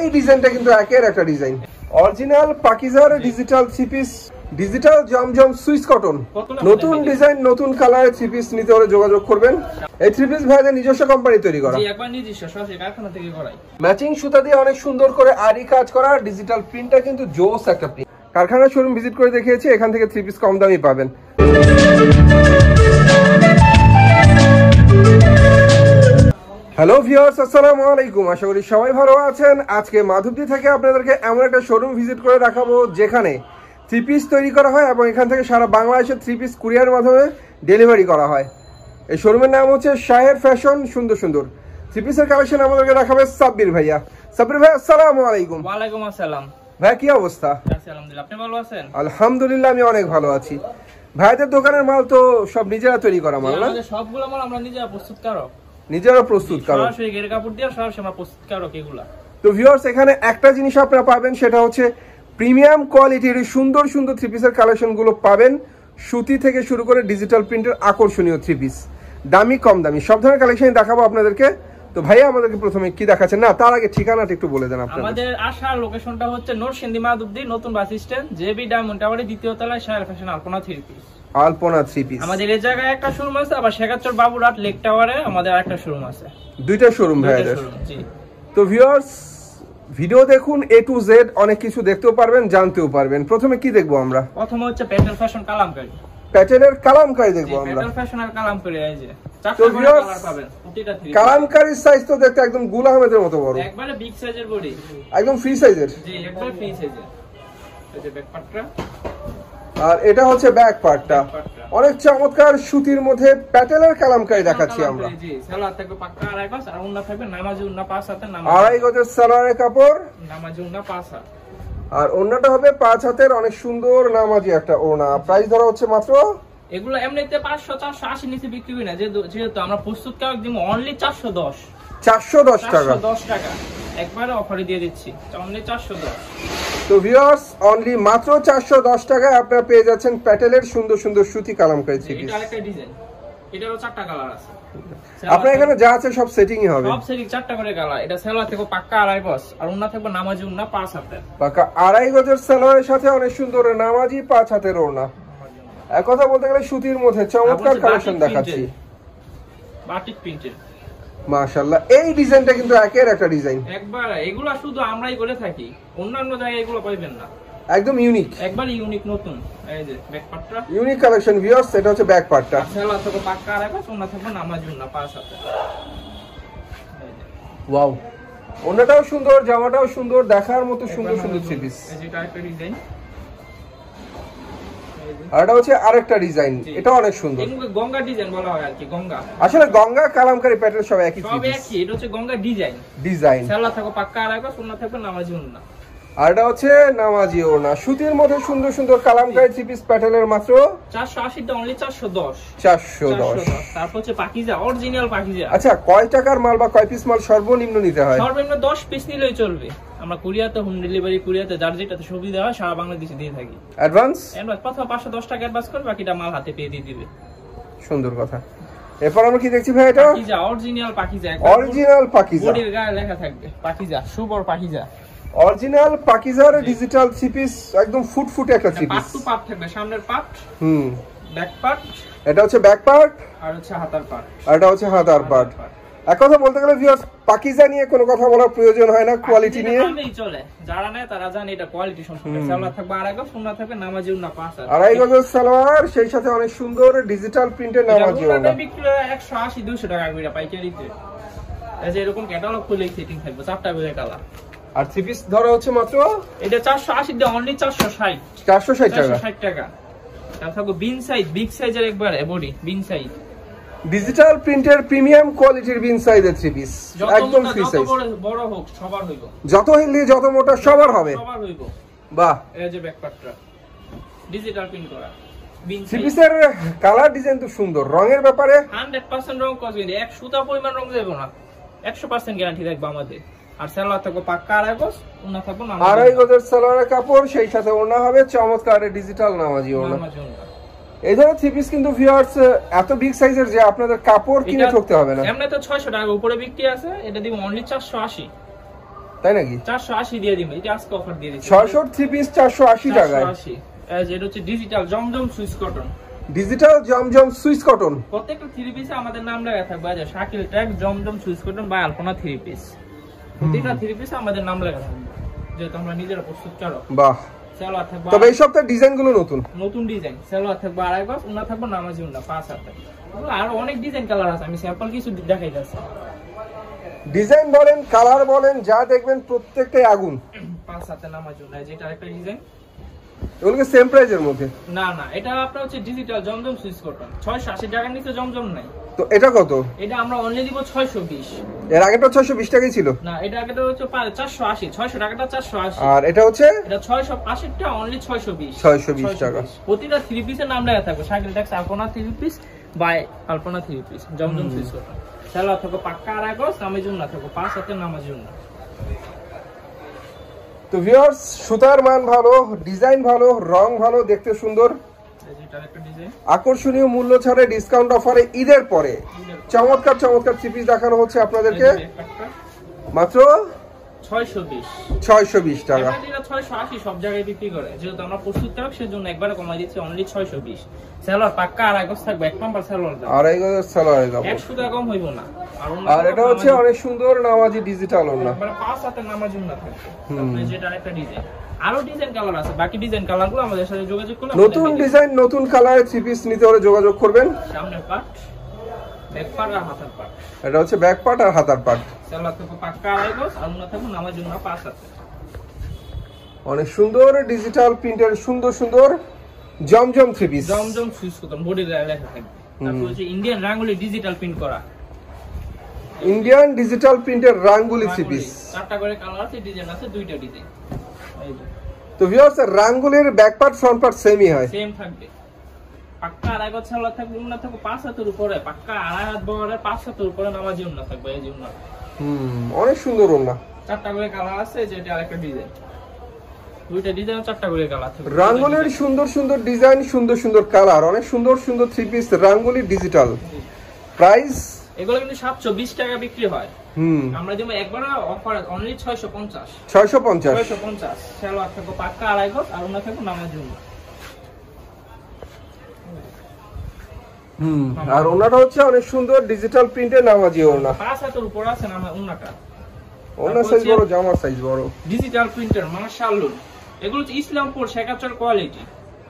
এই ডিজাইনটা কিন্তু একের একটা ডিজাইন, অরিজিনাল পাকিজার digital three piece, digital Zamzam Swiss cotton, নতুন ডিজাইন নতুন কালারের থ্রি পিস নিতে হলে যোগাযোগ করবেন। এই থ্রি পিস ভাইদের নিজস্ব কোম্পানি তৈরি করা, জি একবার নিজস্ব সরাসরি কারখানা থেকে করাই। ম্যাচিং সুতা দিয়ে অনেক সুন্দর করে আরি কাজ করা, ডিজিটাল প্রিন্টটা কিন্তু জোস একটা প্রিন্ট। কারখানা শোরুম ভিজিট করে দেখিয়েছি, এখান থেকে থ্রি পিস কম দামই পাবেন। হ্যালো ভিউয়ার্স, আসসালামু আলাইকুম। আশা করি সবাই ভালো আছেন। আজকে মাধবদী থেকে আপনাদেরকে এমন একটা শোরুম ভিজিট করে দেখাবো যেখানে থ্রি পিস তৈরি করা হয় এবং এখান থেকে সারা বাংলাদেশে থ্রি পিস কুরিয়ার মাধ্যমে ডেলিভারি করা হয়। এই শোরুমের নাম হচ্ছে শাহের ফ্যাশন। সুন্দর সুন্দর থ্রি পিসের কালেকশন আমাদেরকে দেখাবে সাব্বির ভাইয়া। সাব্বির ভাই আসসালামু আলাইকুম। ওয়ালাইকুম আসসালাম। ভাই কি অবস্থা? আলহামদুলিল্লাহ, আপনি ভালো আছেন? আলহামদুলিল্লাহ, আমি অনেক ভালো আছি। ভাইদের দোকানের মাল তো সব নিজেরা তৈরি করা মাল না? সবগুলো মাল আমরা নিজেরা প্রস্তুতকারক, নিজেরা প্রস্তুতকারক, সরাসরি গের কাপড় দিয়ে সরাসরি আমরা প্রস্তুতকারক এগুলা। তো ভিউয়ার্স, এখানে একটা জিনিস আপনারা পাবেন, সেটা হচ্ছে প্রিমিয়াম কোয়ালিটির সুন্দর সুন্দর থ্রি পিসের কালেকশনগুলো পাবেন। সুতি থেকে শুরু করে ডিজিটাল প্রিন্টের আকর্ষণীয় থ্রি পিস, দামি কম দামি সব ধরনের কালেকশন দেখাবো আপনাদেরকে। তো ভাইয়া আমাদেরকে প্রথমে কি দেখাচ্ছেন? না, তার আগে ঠিকানাটা একটু বলে দেন আপনাদের। আমাদের আসার লোকেশনটা হচ্ছে নরসিংদী মাধবদী নতুন বাস স্ট্যান্ড, জেবি ডায়মন্ড টাওয়ারের দ্বিতীয় তলায় শাহের ফ্যাশন আলপনা থ্রি পিস। আলপনা থ্রি পিস আমাদের এই জায়গায় একটা শোরুম আছে, আবার শেখাচর বাবুরহাট লেক টাওয়ারে আমাদের আরেকটা শোরুম আছে। দুইটা শোরুম ভাইয়াদের। জি। তো ভিউয়ার্স, ভিডিও দেখুন A to Z, অনেক কিছু দেখতেও পারবেন, জানতেও পারবেন। প্রথমে কি দেখবো আমরা? প্রথমে হচ্ছে প্যাটেল ফ্যাশন কালামকারী। প্যাটেলের কালামকারী দেখবো আমরা। প্যাটেল ফ্যাশন আর কালামকারী, এই যে তো ভিউয়ার্স, কালামকারীর সাইজ তো দেখতে একদম গুল আহমেদের মতো বড়, একবারে বিগ সাইজের বডি, একদম ফ্রি সাইজের। জি একবারে ফ্রি সাইজের। এই যে ব্যাক পার্টটা, আর এটা হচ্ছে ব্যাক পার্টটা। অনেক চমৎকার সুতির মধ্যে প্যাটেলের কালামকারী দেখাচ্ছি আমরা। জি সালোয়ার থাকবে পাক্কা আড়াই গজ, আর ওন্না থাকবে নামাজি ওন্না 5 হাতের, নামাজি আড়াই গজের সালোয়ারের কাপড়, নামাজি ওন্না 5 হাত, আর ওন্নাটা হবে 5 হাতের, অনেক সুন্দর নামাজি একটা ওন্না। প্রাইস ধরা হচ্ছে মাত্র, এগুলো এমনিতে 500 480 নিচে বিক্রি হয় না, যেহেতু আমরা প্রস্তুতকারক দিব অনলি 410 টাকা, 410 টাকা একবারে অফারে দিয়ে দিচ্ছি, অনলি 410। তো ভিউয়ার্স, অনলি মাত্র 410 টাকায় আপনারা পেয়ে যাচ্ছেন প্যাটেলের সুন্দর সুন্দর সুতি কালামকারী থ্রি পিস। এটা আরেকটা ডিজাইন, এটারও 4টা কালার আছে। আপনার এখানে যা আছে সব সেটিংই হবে, সব সেটিং 4টা করে কালার। এটা সালোয়ার থেকে পাক্কা আড়াই গজ, আর ওন্না থাকবে নামাজি ওন্না 5 হাতের, পাক্কা আড়াই গজের সালোয়ারের সাথে অনেক সুন্দর নামাজি 5 হাতের ওড়না। এক কথা বলতে গেলে সুতির মধ্যে চমৎকার কালেকশন দেখাচ্ছি, বাটিক প্রিন্টের। মাশাআল্লাহ, এই ডিজাইনটা কিন্তু একের একটা ডিজাইন, একবার এগুলা শুধু আমরাই করে থাকি, অন্যান্য জায়গায় এগুলো পাবেন না, একদম ইউনিক, একবার ইউনিক নতুন। এই যে ব্যাক পার্টটা ইউনিক কালেকশন ভিউয়ার্স, এটা হচ্ছে ব্যাক পার্টটা। সালোয়ার থেকে পাক্কা আড়াই গজ, ওন্না থাকবে নামাজি ওন্না 5 হাতের। ওয়াও, ওন্নাটাও সুন্দর, জামাটাও সুন্দর, দেখার মতো সুন্দর সুন্দর থ্রি পিস। এই যে আরেকটা ডিজাইন, আর এটা হচ্ছে আরেকটা ডিজাইন, এটা অনেক সুন্দর। এগুলো গঙ্গা ডিজাইন বলা হয় আর কি, গঙ্গা। আসলে গঙ্গা কালামকারী প্যাটেল সব একই, সব একই। এটা হচ্ছে গঙ্গা ডিজাইন, সালোয়ার থাকবে পাক্কা আড়াই গজ, ওন্না থাকবে নামাজি ওন্না। আর এটা হচ্ছে নামাজি ওড়না, সুতির মধ্যে সুন্দর সুন্দর কালামকারী থ্রি পিস প্যাটেলের মাত্র 480 টা, অনলি 410। তারপর হচ্ছে পাকিজা, অরিজিনাল পাকিজা। আচ্ছা, কয় টাকার মাল বা কয় পিস মাল সর্বনিম্ন নিতে হয়? সর্বনিম্ন 10 পিস নিলেই চলবে। আমরা কুরিয়াতে হোম ডেলিভারি, কুরিয়াতে যার যেটাতে সুবিধা হয় সারা বাংলাদেশে দিয়ে থাকি। অ্যাডভান্স প্রথমে 510 টাকা অ্যাডভান্স করে বাকিটা মাল হাতে পেয়ে দিয়ে দিবে। সুন্দর কথা। এরপর আমরা কি দেখছি ভাই? এটা পাকিজা, অরিজিনাল পাকিজা, অরিজিনাল পাকিজা, বডির গায়ে লেখা থাকবে পাকিজা, সুবর পাকিজা, অরিজিনাল পাকিজার ডিজিটাল থ্রি পিস, একদম ফুটফুটে একটা three piece. Part two part থাকবে, সামনের পার্ট, ব্যাক পার্ট, এটা হচ্ছে ব্যাক পার্ট, আর হচ্ছে হাতার পার্ট, আর এটা হচ্ছে হাতার পার্ট। এক কথা বলতে গেলে ভিউয়ার্স, পাকিজা নিয়ে কোনো কথা বলার প্রয়োজন হয় না, কোয়ালিটি নিয়ে চলে। যারা নেয় তারা জানে এটা কোয়ালিটি সম্পর্কে। সালোয়ার থাকবে আড়াই গজ, ওন্না থাকবে নামাজি ওন্না 5 হাত, আড়াই গজের সালোয়ার, সেই সাথে অনেক সুন্দর ডিজিটাল প্রিন্টের নামাজি ওন্না। বিক্রি 180 200 টাকা করে পাইকারিতে। এই যে এরকম ক্যাটালগ খুলে সেটিং থাকবে, 4টা করে কালার। আর থ্রি পিস ধরা হচ্ছে মাত্র, এটা 480 দিয়ে অনলি 460 টাকা। তার থাকবে বিন সাইজ, বিগ সাইজের একবারে বডি বিন সাইজ, ডিজিটাল প্রিন্টের প্রিমিয়াম কোয়ালিটির বিন সাইজের থ্রি পিস, একদম ফ্রি সাইজ, বড় হোক সবার হইব, যত হেলদি যত মোটা সবার হবে, সবার হইব। বাহ, এই যে ব্যাক পার্টটা ডিজিটাল প্রিন্ট করা বিন সাইজ। থ্রি পিসের কালার ডিজাইন তো সুন্দর, রঙের ব্যাপারে 100% রং কস কিন্তু এক সুতা পরিমাণ রং যাবে না, 100% গ্যারান্টি থাকবে আমাদের। আর সালোয়ার থাকবে পাক্কা আড়াই গজ, ওন্না থাকবে আড়াই গজের সালোয়ারের কাপড়, সেই সাথে ওন্না হবে চমৎকার ডিজিটাল নামাজি ওন্না। এই ধরনের থ্রি পিস কিন্তু ভিউয়ার্স এত বিগ সাইজের যে আপনাদের কাপড় কিনে ঠকতে হবে না। এমনি তো 600 টাকা উপরে বিক্রি আছে, এটা দিব অনলি 480। তাই নাকি? 480 দিয়ে দিবেন, এটা আজকে অফার দিয়ে দিচ্ছি। 600 থ্রি পিস 480 টাকায়। 480 এটা হচ্ছে digital Zamzam Swiss cotton. Digital Zamzam Swiss cotton. প্রত্যেকটা থ্রি পিসে আমাদের নাম লেখা থাকবে, যে শাকিল ট্যাগ জমজম সুইস কটন বা আলপনা থ্রি পিস। প্রত্যেকটা থ্রি পিসে আমাদের নাম লেখা থাকবে, যেহেতু আমরা নিজেরা প্রস্তুত করো। বাহ। সালোয়ার থাকবে, তবে এই সপ্তাহে ডিজাইনগুলো নতুন ডিজাইন। সালোয়ার থাকবে 2.5 গজ, ওনা থাকবে নামাজি ওনা 5 হাতে। আর অনেক ডিজাইন কালার আছে, আমি স্যাম্পল কিছু দেখাইতেছি। ডিজাইন বলেন, কালার বলেন, যা দেখবেন প্রত্যেকটাই আগুন। 5 হাতে নামাজি ওনা, যেটা আরেকটা ডিজাইন। এগুলোকে সেম প্রাইজের মধ্যে? না না, এটা আপনার হচ্ছে ডিজিটাল জমজম সুইস কটন। 680 টাকার নিচে জমজম নাই। তো এটা কত? এটা আমরা অনলি দিব 620। এর আগেটা 620 টাকাই ছিল? না, এটা আগেটা হচ্ছে 480। 600 টাকাটা 480। আর এটা হচ্ছে এটা 680 টা অনলি 620। 620 টাকা। প্রতিটা থ্রি পিসের নাম লেখা থাকবে, শাকিল ট্যাক্স Alpana three piece by Alpana three piece জমজম সুইস কটন। সালোয়ার থাকবে পাক্কা 2.5 গজ, নামাজি ওনা থাকবে 5 হাতে নামাজি ওনা। তো ভিউয়ার্স, সুতার মান ভালো, ডিজাইন ভালো, রং ভালো, দেখতে সুন্দর, আকর্ষণীয় মূল্য ছাড়ে ডিসকাউন্ট অফারে ঈদের পরে চমৎকার চমৎকার থ্রি পিস দেখানো হচ্ছে আপনাদেরকে মাত্র 620 টাকা। এটা 680 সব জায়গায় বিক্রি করে, যেহেতু আমরা প্রস্তুত করি সেজন্য একবারে কমাই দিচ্ছি অনলি 620। সালোয়ার পাক্কা 2.5 গজ থাকবে, এক নাম্বার সালোয়ার দাও 2.5 গজের সালোয়ার দাও, 100 টাকা কম হইব না। আর এটা হচ্ছে অনেক সুন্দর নামাজি ডিজিটাল ওন্না, মানে 5 হাতে নামাজি ওন্না থাকবে। আপনি যেটা আরেকটা ডিজাইন, আরো ডিজাইন কালার আছে, বাকি ডিজাইন কালারগুলো আমাদের সাথে যোগাযোগ করলে নতুন ডিজাইন নতুন কালারে থ্রি পিস নিতে হলে যোগাযোগ করবেন। সামনের পার্ট, ব্যাক পার্ট আর হাতার পার্ট। এটা হচ্ছে ব্যাক পার্ট আর হাতার পার্ট। সালোয়ার থাকবে পাক্কা 2.5 গজ, আর ওন্না থাকবে নামাজি ওন্না 5 হাতে। অনেক সুন্দর ডিজিটাল প্রিন্টের সুন্দর সুন্দর জমজম থ্রি পিস, জমজম সুইস কটন, বডি লেখা থাকবে। তারপর হচ্ছে ইন্ডিয়ান রাঙ্গুলি ডিজিটাল প্রিন্ট করা, ইন্ডিয়ান ডিজিটাল প্রিন্টের রাঙ্গুলি থ্রি পিস। 4টা করে কালার আছে, ডিজাইন আছে 2টা ডিজাইন। এই যে তো ভিউয়ার্স, রাঙ্গুলির ব্যাক পার্ট ফ্রন্ট পার্ট সেমই হয়, সেম থাকবে। পাক্কা 2.5 গজ সালোয়ার থাকবে, ওন্না থাকবে 5 হাতের উপরে, পাক্কা 2.5 হাত বহরের 5 হাতের উপরে নামাজি ওন্না থাকবে। এই যে ওন্না অনেক সুন্দর ওন্না। 4টা করে কালার আছে, যেটা আরেকটা ডিজাইন। 2টা ডিজাইন, 4টা করে কালার থাকবে। রাঙ্গুলির সুন্দর সুন্দর ডিজাইন, সুন্দর সুন্দর কালার, অনেক সুন্দর সুন্দর থ্রি পিস রাঙ্গুলি ডিজিটাল। প্রাইস এগুলো কিন্তু 720 টাকা বিক্রি হয়, আমরা দিব একবারে অফার অনলি 650। 650 সালোয়ার থাকবে পাক্কা 2.5 গজ, আর ওন্না থাকবে নামাজি ওন্না। আর ওন্নাটা হচ্ছে অনেক সুন্দর ডিজিটাল প্রিন্টের নামাজি ওন্না। 5 হাতের উপর আছে না ওন্নাটা, ওন্না সাইজ বড়, জামার সাইজ বড়, ডিজিটাল প্রিন্টার মাশাআল্লাহ। এগুলো হচ্ছে ইসলামপুর শেখাচর কোয়ালিটি,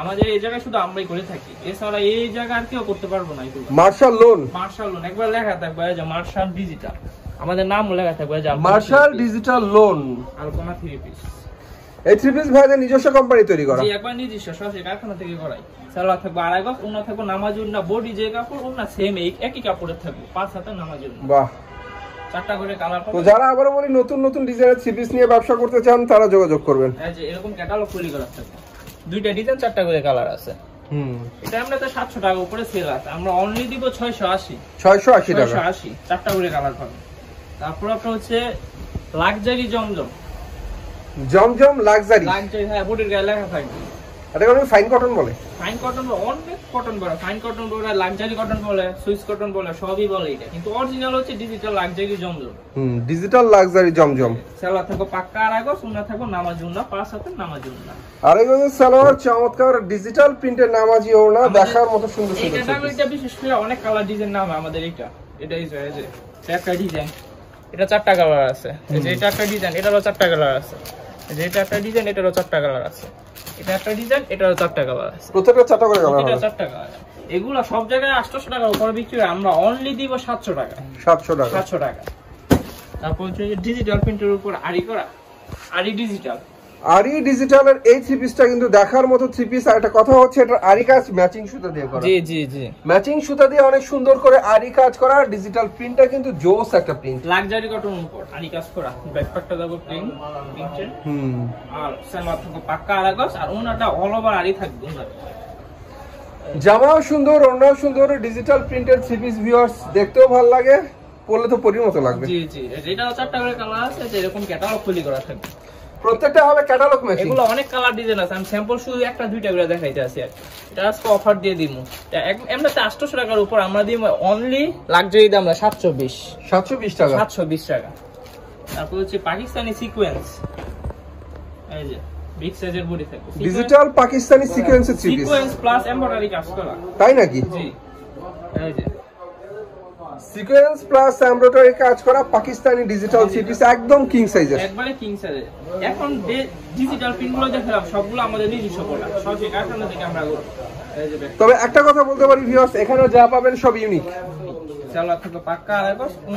আমাদের এই জায়গায় শুধু আমরাই করে থাকি, এছাড়া এই জায়গা আর কেউ করতে পারবো না। এগুলো মার্শাল লোন, একবার লেখা থাকবে যে মার্শাল ডিজিটাল, আমাদের নামও লেখা থাকবে যে মার্শাল ডিজিটাল লোন আলপনা থ্রি পিস। এই থ্রি পিস ভাইদের নিজস্ব কোম্পানি তৈরি করা, জি একবার নিজস্ব সরাসরি কারখানা থেকে করাই। সালোয়ার থাকবে 2.5 গজ, ওন্না থাকবে নামাজি ওন্না, বডি যে কাপড় ওন্না সেম একই কাপড়ের থাকবে, 5 হাতে নামাজি ওন্না। বাহ। 4টা করে কালার পাবেন। তো যারা আবারো বলি নতুন নতুন ডিজাইনের থ্রি পিস নিয়ে ব্যবসা করতে চান, তারা যোগাযোগ করবেন। এই যে এরকম ক্যাটালগ তৈরি করা থাকে, 2টা ডিজাইন, 4টা করে কালার আছে। এটা আমরা তো 700 টাকা উপরে সেল আছে, আমরা অনলি দিব 680 টাকা। 4টা করে কালার পাবেন। তারপর আপনার হচ্ছে লাক্সারি জমজম লাক্সারি, হ্যাঁ, বডির গায়ে লেখা থাকবে। এটা কোন ফাইন কটন বলে? ফাইন কটন অনেক কটন বলে, ফাইন কটন বলে, লাক্সারি কটন বলে, সুইস কটন বলে, সবই বলে এটা, কিন্তু অরিজিনাল হচ্ছে ডিজিটাল লাক্সারি জমজম। ডিজিটাল লাক্সারি জমজম। সালোয়ার থাকবে পাক্কা 2.5 গজ, ওন্না থাকবে নামাজি ওন্না 5 হাতে নামাজি ওন্না। আর এই যে সালোয়ার চমৎকার ডিজিটাল প্রিন্টের নামাজি ওন্না, দেখার মতো সুন্দর সুন্দর। এটা বিশেষ করে অনেক কালার ডিজাইন নাম আমাদের এটাই যে একটা ডিজাইন, এটা 4টা কালার আছে। এই যে এটা একটা ডিজাইন, এটারও 4টা কালার আছে। এই যে এটা একটা ডিজাইন, এটারও 4টা কালার আছে। এটা একটা ডিজাইন, এটারও 4টা কালার আছে। প্রত্যেকটা 4টা করে কালার হবে। 4টা কালার। এগুলো সব জায়গায় 800 টাকার উপরে বিক্রি হয়, আমরা অনলি দিব 700 টাকা। 700 টাকা। তারপর হচ্ছে ডিজিটাল প্রিন্টের উপর আরি করা, আরি ডিজিটাল। আরি ডিজিটালের এই থ্রি পিসটা কিন্তু দেখার মতো থ্রি পিস। আর একটা কথা হচ্ছে, এটা আরি কাজ ম্যাচিং সুতা দিয়ে করা। জি ম্যাচিং সুতা দিয়ে অনেক সুন্দর করে আরি কাজ করা। ডিজিটাল প্রিন্টটা কিন্তু জোস একটা প্রিন্ট, লাক্সারি কটন উপর আরি কাজ করা। ব্যাকপ্যাকটা দেব প্রিন্টের, আর সালোয়ার থাকবে পাক্কা 2.5 গজ, আর ওন্নাটা অল ওভার আরি থাকবে। জামাও সুন্দর, ওন্নাও সুন্দর, ডিজিটাল প্রিন্টের থ্রি পিস। ভিউয়ার্স, দেখতেও ভালো লাগে, পরলে তো পরির মতো লাগবে। জি এটা 4টা করে কালার আছে, যে এরকম ক্যাটালগ তৈরি করা থাকবে। প্রত্যেকটা হবে ক্যাটালগ ম্যাচিং। এগুলো অনেক কালার ডিজাইন আছে, আমি স্যাম্পল শুধু 1-2টা করে দেখাইতে আছি। এটা আজকে অফার দিয়ে দিমু, এমনিতে 800 টাকার উপর আমরা দিই অনলি লাক্সারি দাম 720 টাকা। তারপর হচ্ছে পাকিস্তানি সিকোয়েন্স, এই যে বিগ সাইজের বডি থাকবে, ডিজিটাল পাকিস্তানি সিকোয়েন্সের three piece, sequence plus embroidery কাজ করা। তাই নাকি? জি, এই যে সিকোয়েন্স প্লাস এমব্রয়ডারি কাজ করা পাকিস্তানি ডিজিটাল থ্রি পিস, একদম কিং সাইজের, একবারে কিং সাইজের। এখন ডিজিটাল প্রিন্টগুলো দেখালাম সবগুলো আমাদের নিজস্ব প্রোডাক্ট, সবই কারখানা থেকে আমরা করি। এই যে তবে একটা কথা বলতে পারি ভিউয়ার্স, এখানে যা পাবেন সব ইউনিক। সালোয়ার থেকে পাক্কা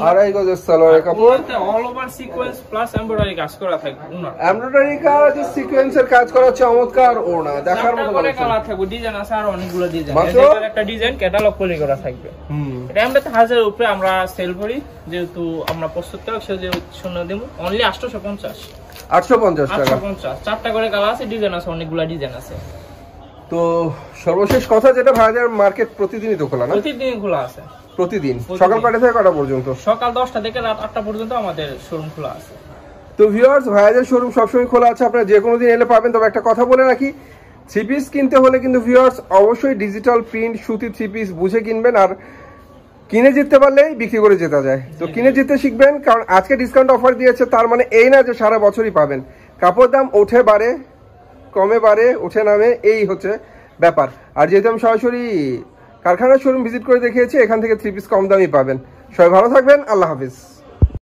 আড়াই গজের সালোয়ারের কাপড়, all over sequence plus embroidery কাজ করা থাকবে। এমব্রয়ডারি কাজ, সিকোয়েন্সের কাজ করা চমৎকার ওড়না, দেখার মতো কালার থাকবে, ডিজাইন আছে আর অনেকগুলো ডিজাইন। একটা ডিজাইন ক্যাটালগ পলি করা থাকবে। এটা আমরা 1000 এর উপরে আমরা সেল করি, যেহেতু আমরা প্রস্তুতকারক সেজন্য শূন্য দেব অনলি 850 টাকা। 850, চারটা করে কালার আছে, ডিজাইন আছে, অনেকগুলো ডিজাইন আছে। তো সর্বশেষ কথা যেটা ভাইদের মার্কেট প্রতিদিনই তো খোলা না? প্রতিদিন খোলা আছে, প্রতিদিন সকাল কয়টা থেকে কয়টা পর্যন্ত? সকাল 10টা থেকে রাত 8টা পর্যন্ত আমাদের শোরুম খোলা আছে। তো ভিউয়ার্স, ভাইদের শোরুম সবসময় খোলা আছে, আপনারা যে কোনো দিন এলে পাবেন। তবে একটা কথা বলে রাখি, থ্রি পিস কিনতে হলে কিন্তু ভিউয়ার্স অবশ্যই ডিজিটাল প্রিন্ট সুতি থ্রি পিস বুঝে কিনবেন, আর কিনে জিততে পারলেই বিক্রি করে জেতা যায়। তো কিনে জিততে শিখবেন, কারণ আজকে ডিসকাউন্ট অফার দিয়েছে, তার মানে এই না যে সারা বছরই পাবেন। কাপড় দাম ওঠে বাড়ে, কমে বাড়ে, ওঠে নামে, এই হচ্ছে ব্যাপার। আর যেহেতু আমি সরাসরি কারখানার শোরুম ভিজিট করে দেখিয়েছি, এখান থেকে থ্রি পিস কম দামই পাবেন। সবাই ভালো থাকবেন, আল্লাহ হাফিজ।